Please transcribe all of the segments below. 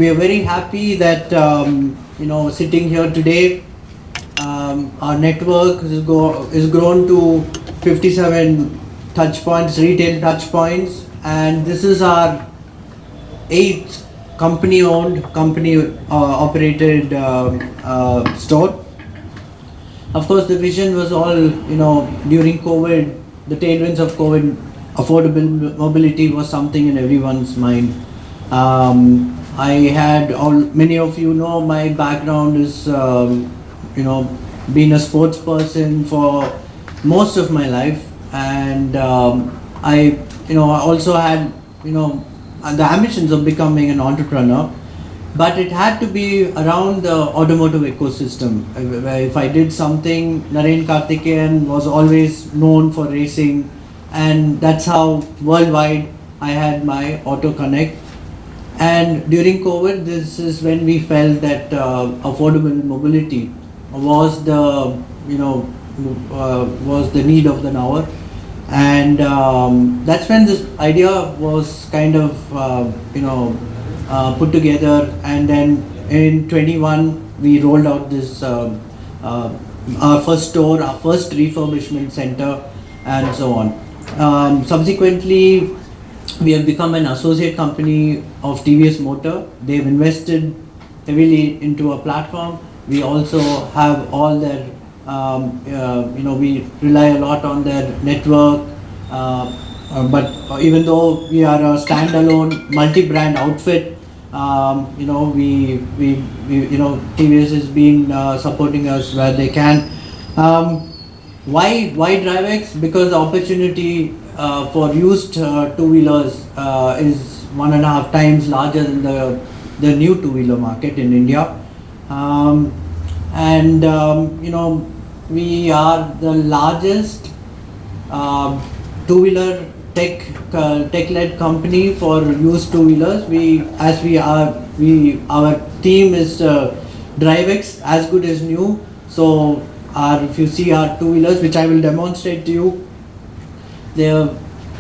we are very happy that sitting here today, our network is grown to 57 touch points, retail touch points, and this is our 8th company-owned, company-operated store. Of course, the vision was all, during COVID, the tailwinds of COVID, affordable mobility was something in everyone's mind. Many of you know my background is, being a sports person for most of my life, and I also had, the ambitions of becoming an entrepreneur. But it had to be around the automotive ecosystem. If I did something, Narain Karthikeyan was always known for racing, and that's how worldwide I had my Auto Connect. And during COVID, this is when we felt that affordable mobility was the need of the hour, and that's when this idea was kind of put together. And then in 21 we rolled out this our first store, our first refurbishment center, and so on. Subsequently, we have become an associate company of TVS Motor. They've invested heavily into a platform. We also have all their we rely a lot on their network, but even though we are a standalone multi-brand outfit, TVS has been supporting us where they can. Why DriveX? Because the opportunity for used two-wheelers is 1.5 times larger than the new two-wheeler market in India. We are the largest two-wheeler tech-led company for used two-wheelers. Our theme is DriveX, as good as new. So if you see our two-wheelers, which I will demonstrate to you, they are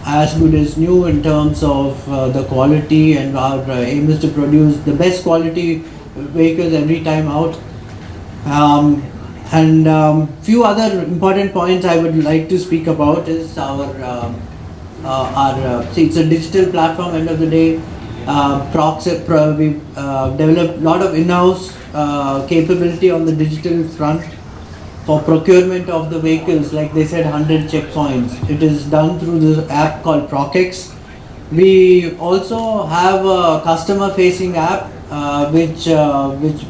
as good as new in terms of the quality, and our aim is to produce the best quality vehicles every time out. Few other important points I would like to speak about is it's a digital platform. End of the day, we've developed a lot of in-house capability on the digital front for procurement of the vehicles. Like they said, 100 checkpoints. It is done through this app called ProcX. We also have a customer-facing app, which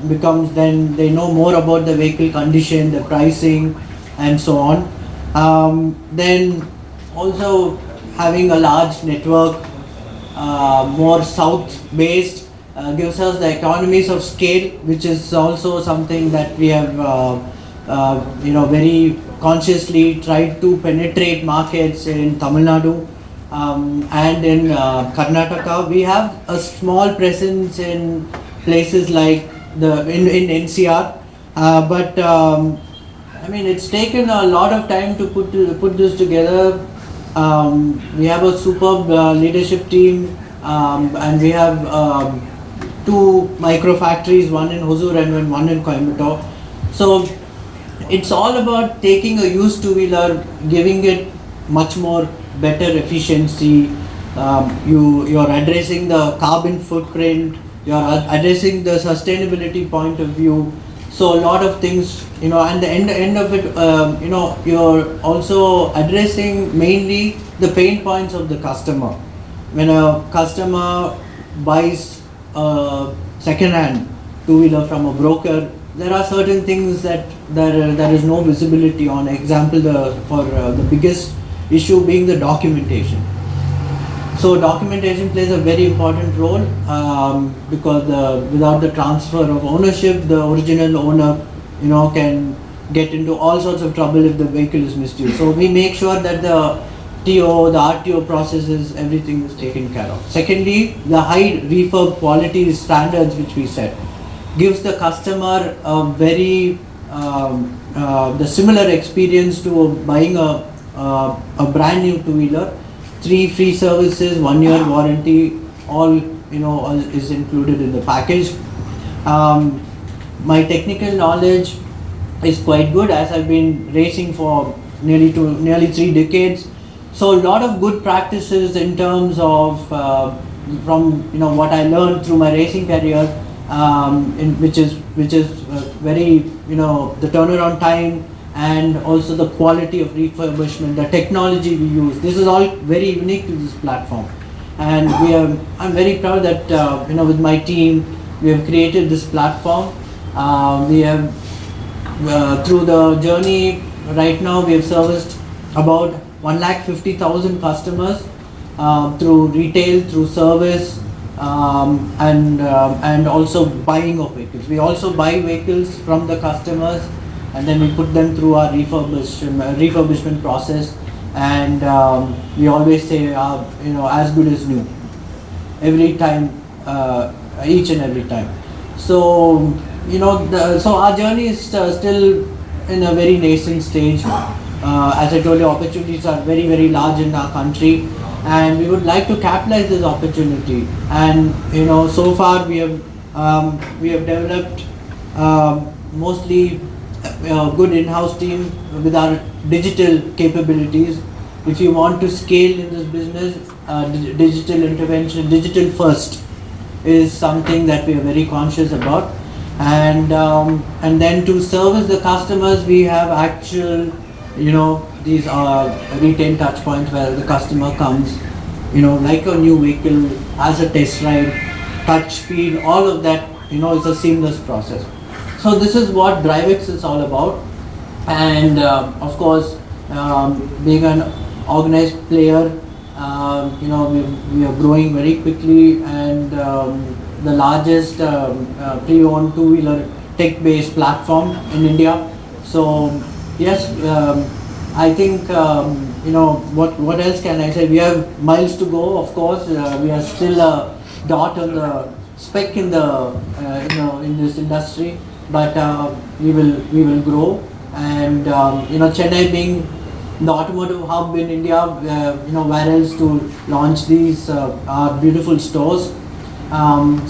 becomes, then they know more about the vehicle condition, the pricing, and so on. Then also having a large network, more south-based, gives us the economies of scale, which is also something that we have very consciously tried to penetrate markets in Tamilnadu and in Karnataka. We have a small presence in places like in NCR, but it's taken a lot of time to put this together. We have a superb leadership team, and we have 2 micro factories, one in Hosur and one in Coimbatore. So it's all about taking a used two-wheeler, giving it much more better efficiency. You're addressing the carbon footprint, you're addressing the sustainability point of view. So a lot of things, and the end of it, you're also addressing mainly the pain points of the customer. When a customer buys a second-hand two-wheeler from a broker, there are certain things that there is no visibility on. Example, the biggest issue being the documentation. So documentation plays a very important role, because without the transfer of ownership, the original owner, can get into all sorts of trouble if the vehicle is misused. So we make sure that the TO, the RTO processes, everything is taken care of. Secondly, the high refurb quality standards which we set gives the customer a very the similar experience to buying a brand new two-wheeler. 3 free services, 1 year warranty, all is included in the package. Um, my technical knowledge is quite good, as I've been racing for nearly 3 decades. So a lot of good practices in terms of from what I learned through my racing career, which is very the turnaround time and also the quality of refurbishment, the technology we use. This is all very unique to this platform, and I'm very proud that with my team we have created this platform. We have through the journey right now we have serviced about 150,000 customers through retail, through service, and also buying of vehicles. We also buy vehicles from the customers, and then we put them through our refurbishment process, and we always say as good as new every time, each and every time. So so our journey is still in a very nascent stage. As I told you, opportunities are very, very large in our country, and we would like to capitalize this opportunity. And so far we have developed mostly good in-house team with our digital capabilities. If you want to scale in this business, digital intervention, digital first is something that we are very conscious about. And then to service the customers, we have actual these are retail touch points where the customer comes, like a new vehicle, has a test ride, touch feel, all of that, is a seamless process. So this is what DriveX is all about. And of course, being an organized player, we are growing very quickly, and the largest pre-owned two-wheeler tech-based platform in India. So yes, I think what else can I say? We have miles to go. Of course, we are still a dot on the speck in the in this industry, but we will grow. And Chennai being the automotive hub in India, where else to launch these our beautiful stores.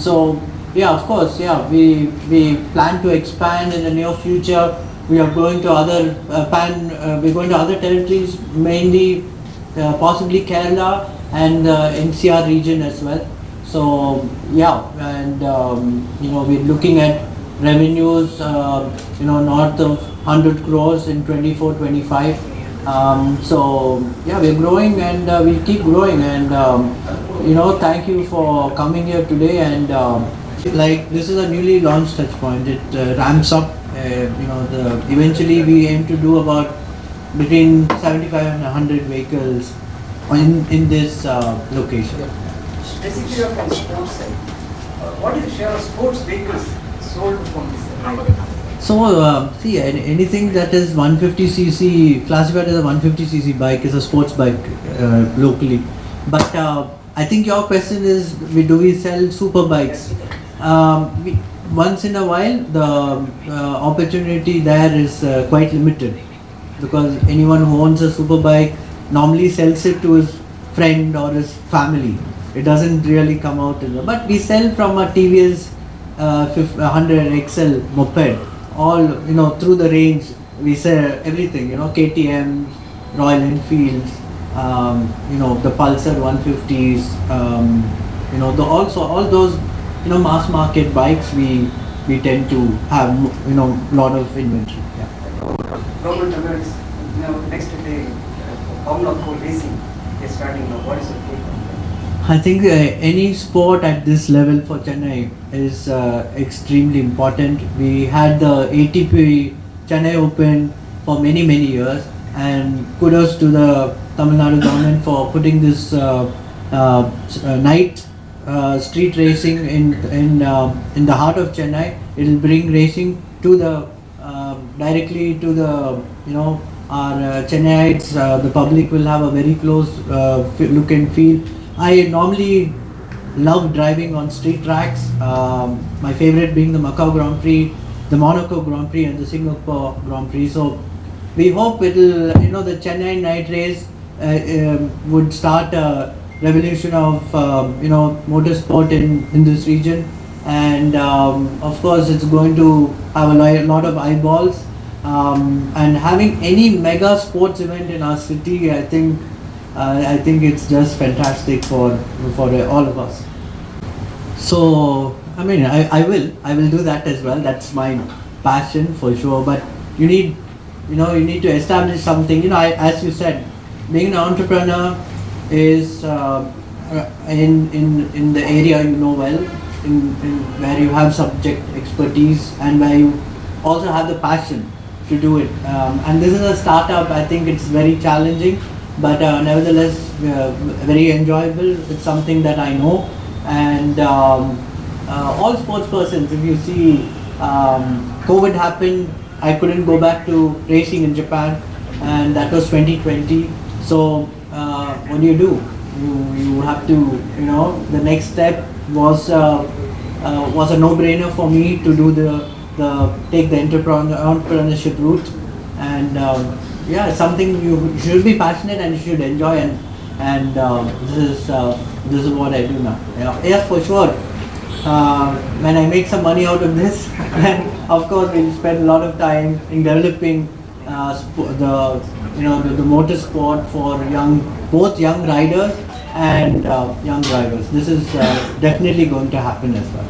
So yeah, of course, yeah, we plan to expand in the near future. We are going to other we're going to other territories, mainly possibly Kerala and NCR region as well. So yeah, and we're looking at revenues north of 100 crores in 24-25. So yeah, we're growing, and we'll keep growing. And thank you for coming here today. And like, this is a newly launched touch point. It ramps up. Eventually we aim to do about between 75 and 100 vehicles in this location. Basically, you're from sports side. What is the share of sports vehicles sold from this side? So see, anything that is 150cc, classified as a 150cc bike, is a sports bike locally. But I think your question is, do we sell super bikes? Once in a while, the opportunity there is quite limited, because anyone who owns a super bike normally sells it to his friend or his family. It doesn't really come out in the, but we sell from a TVS 100 XL moped, all through the range. We sell everything, KTM, Royal Enfields, the Pulsar 150s, also all those mass market bikes. We tend to have lot of inventory. Yeah. Government awareness, next day, Formula 4 racing is starting now. What is your take on that? I think any sport at this level for Chennai is extremely important. We had the ATP Chennai Open for many years, and kudos to the Tamilnadu government for putting this night street racing in the heart of Chennai. It will bring racing to the directly to the our Chennaites. The public will have a very close look and feel. I normally love driving on street tracks. My favorite being the Macau Grand Prix, the Monaco Grand Prix, and the Singapore Grand Prix. So we hope it'll the Chennai night race would start revolution of motorsport in this region, and of course it's going to have a lot of eyeballs. And having any mega sports event in our city, I think it's just fantastic for all of us. So I mean, I will do that as well. That's my passion for sure. But you need you need to establish something. As you said, being an entrepreneur is in the area you know well, in where you have subject expertise and where you also have the passion to do it. And this is a startup. I think it's very challenging, but nevertheless very enjoyable. It's something that I know, and all sports persons. If you see, COVID happened. I couldn't go back to racing in Japan, and that was 2020. So what do? You have to, the next step was a no-brainer for me to do take the entrepreneurship route, and yeah, it's something you should be passionate and you should enjoy, and this is what I do now. Yeah, for sure. When I make some money out of this, then of course we'll spend a lot of time in developing the motorsport for both young riders and young drivers. This is definitely going to happen as well.